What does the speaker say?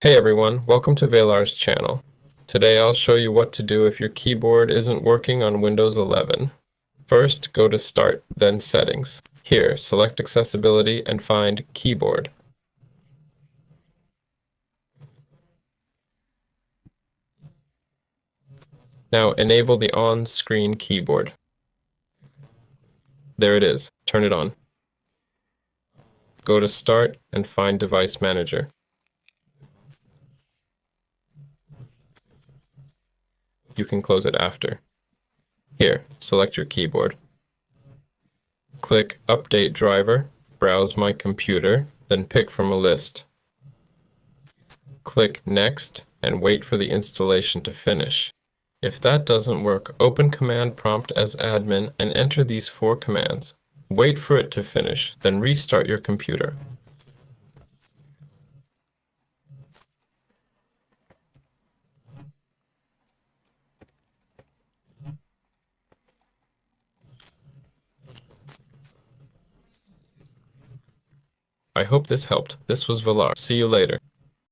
Hey everyone, welcome to Velar's channel. Today I'll show you what to do if your keyboard isn't working on Windows 11. First, go to Start, then Settings. Here, select Accessibility and find Keyboard. Now enable the on-screen keyboard. There it is. Turn it on. Go to Start and find Device Manager. You can close it after. Here, select your keyboard. Click Update Driver, browse My Computer, then pick from a list. Click Next and wait for the installation to finish. If that doesn't work, open Command Prompt as admin and enter these 4 commands. Wait for it to finish, then restart your computer. I hope this helped. This was Velar. See you later.